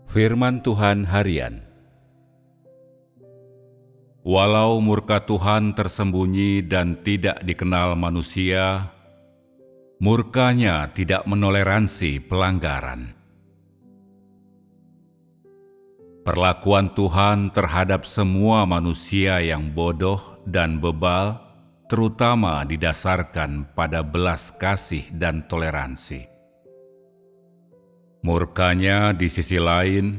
Firman Tuhan Harian. Walau murka Tuhan tersembunyi dan tidak dikenal manusia, murkanya tidak menoleransi pelanggaran. Perlakuan Tuhan terhadap semua manusia yang bodoh dan bebal, terutama didasarkan pada belas kasih dan toleransi. Murkanya di sisi lain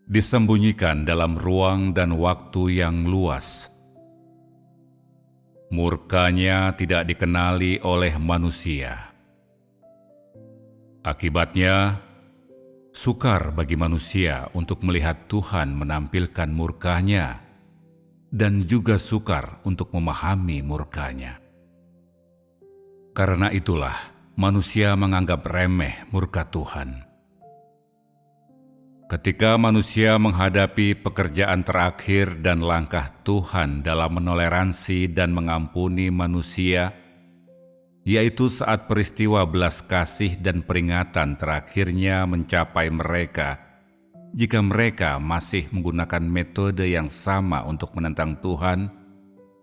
disembunyikan dalam ruang dan waktu yang luas. Murkanya tidak dikenali oleh manusia. Akibatnya, sukar bagi manusia untuk melihat Tuhan menampilkan murkanya dan juga sukar untuk memahami murkanya. Karena itulah, manusia menganggap remeh murka Tuhan. Ketika manusia menghadapi pekerjaan terakhir dan langkah Tuhan dalam menoleransi dan mengampuni manusia, yaitu saat peristiwa belas kasih dan peringatan terakhirnya mencapai mereka, jika mereka masih menggunakan metode yang sama untuk menentang Tuhan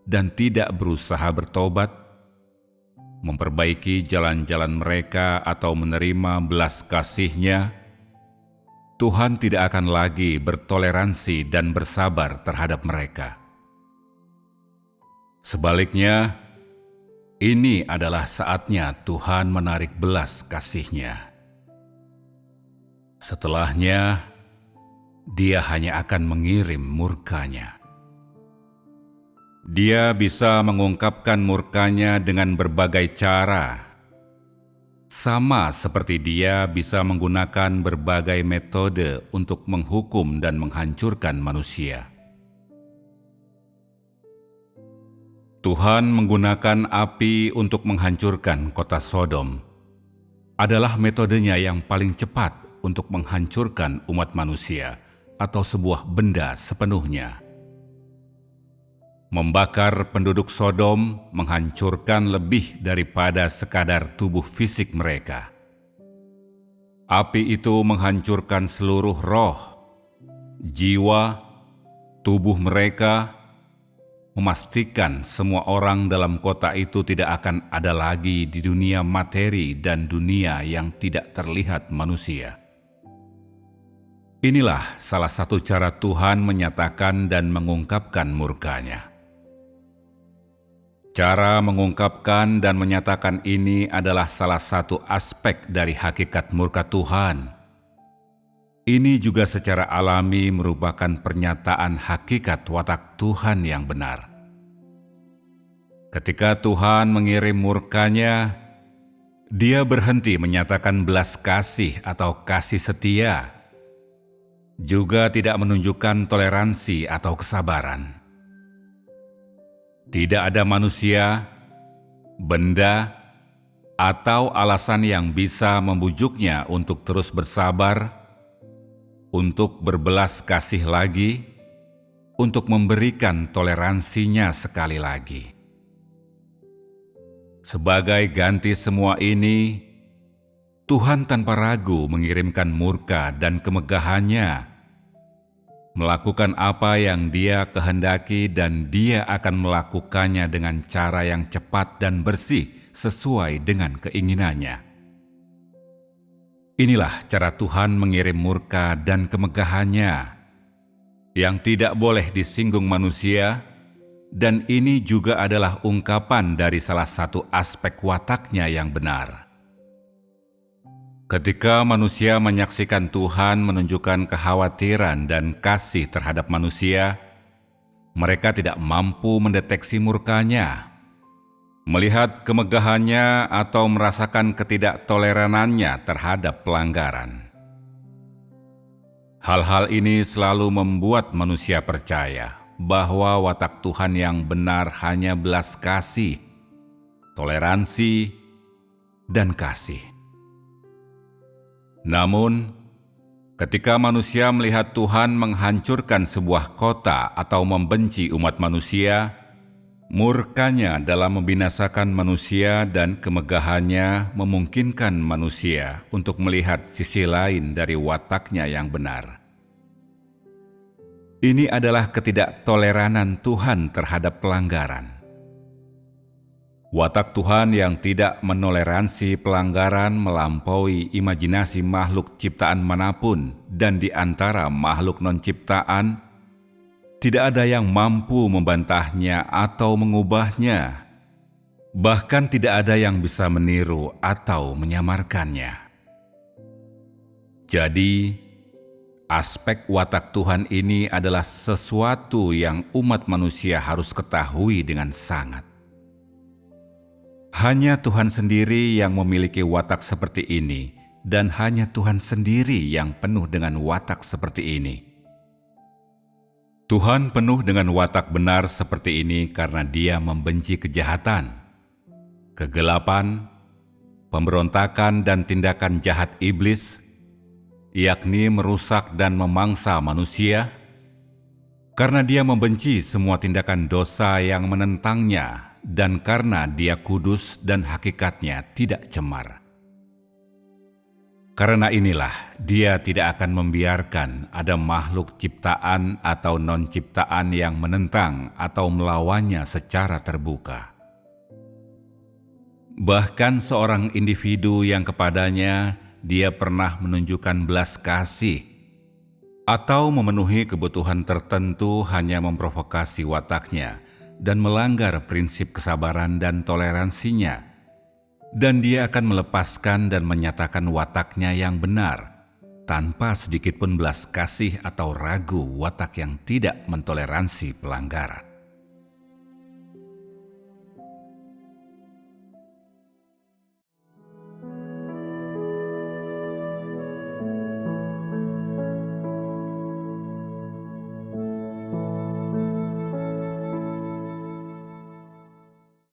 dan tidak berusaha bertobat, memperbaiki jalan-jalan mereka atau menerima belas kasih-Nya, Tuhan tidak akan lagi bertoleransi dan bersabar terhadap mereka. Sebaliknya, ini adalah saatnya Tuhan menarik belas kasih-Nya. Setelahnya, Dia hanya akan mengirim murkanya. Dia bisa mengungkapkan murkanya dengan berbagai cara, sama seperti Dia bisa menggunakan berbagai metode untuk menghukum dan menghancurkan manusia. Tuhan menggunakan api untuk menghancurkan kota Sodom adalah metodenya yang paling cepat untuk menghancurkan umat manusia atau sebuah benda sepenuhnya. Membakar penduduk Sodom menghancurkan lebih daripada sekadar tubuh fisik mereka. Api itu menghancurkan seluruh roh, jiwa, tubuh mereka, memastikan semua orang dalam kota itu tidak akan ada lagi di dunia materi dan dunia yang tidak terlihat manusia. Inilah salah satu cara Tuhan menyatakan dan mengungkapkan murkanya. Cara mengungkapkan dan menyatakan ini adalah salah satu aspek dari hakikat murka Tuhan. Ini juga secara alami merupakan pernyataan hakikat watak Tuhan yang benar. Ketika Tuhan mengirim murkanya, Dia berhenti menyatakan belas kasih atau kasih setia, juga tidak menunjukkan toleransi atau kesabaran. Tidak ada manusia, benda, atau alasan yang bisa membujuknya untuk terus bersabar, untuk berbelas kasih lagi, untuk memberikan toleransinya sekali lagi. Sebagai ganti semua ini, Tuhan tanpa ragu mengirimkan murka dan kemegahannya, melakukan apa yang Dia kehendaki, dan Dia akan melakukannya dengan cara yang cepat dan bersih sesuai dengan keinginannya. Inilah cara Tuhan mengirim murka dan kemegahannya yang tidak boleh disinggung manusia, dan ini juga adalah ungkapan dari salah satu aspek wataknya yang benar. Ketika manusia menyaksikan Tuhan menunjukkan kekhawatiran dan kasih terhadap manusia, mereka tidak mampu mendeteksi murkanya, melihat kemegahannya atau merasakan ketidaktoleranannya terhadap pelanggaran. Hal-hal ini selalu membuat manusia percaya bahwa watak Tuhan yang benar hanya belas kasih, toleransi, dan kasih. Namun, ketika manusia melihat Tuhan menghancurkan sebuah kota atau membenci umat manusia, Murkanya dalam membinasakan manusia dan kemegahannya memungkinkan manusia untuk melihat sisi lain dari wataknya yang benar. Ini adalah ketidaktoleranan Tuhan terhadap pelanggaran. Watak Tuhan yang tidak menoleransi pelanggaran melampaui imajinasi makhluk ciptaan manapun, dan di antara makhluk non-ciptaan, tidak ada yang mampu membantahnya atau mengubahnya. Bahkan tidak ada yang bisa meniru atau menyamarkannya. Jadi, aspek watak Tuhan ini adalah sesuatu yang umat manusia harus ketahui dengan sangat. Hanya Tuhan sendiri yang memiliki watak seperti ini, dan hanya Tuhan sendiri yang penuh dengan watak seperti ini. Tuhan penuh dengan watak benar seperti ini karena Dia membenci kejahatan, kegelapan, pemberontakan dan tindakan jahat iblis, yakni merusak dan memangsa manusia, karena Dia membenci semua tindakan dosa yang menentangnya, dan karena Dia kudus dan hakikatnya tidak cemar. Karena inilah Dia tidak akan membiarkan ada makhluk ciptaan atau non-ciptaan yang menentang atau melawannya secara terbuka. Bahkan seorang individu yang kepadanya Dia pernah menunjukkan belas kasih atau memenuhi kebutuhan tertentu hanya memprovokasi wataknya dan melanggar prinsip kesabaran dan toleransinya, dan Dia akan melepaskan dan menyatakan wataknya yang benar, tanpa sedikit pun belas kasih atau ragu watak yang tidak mentoleransi pelanggaran.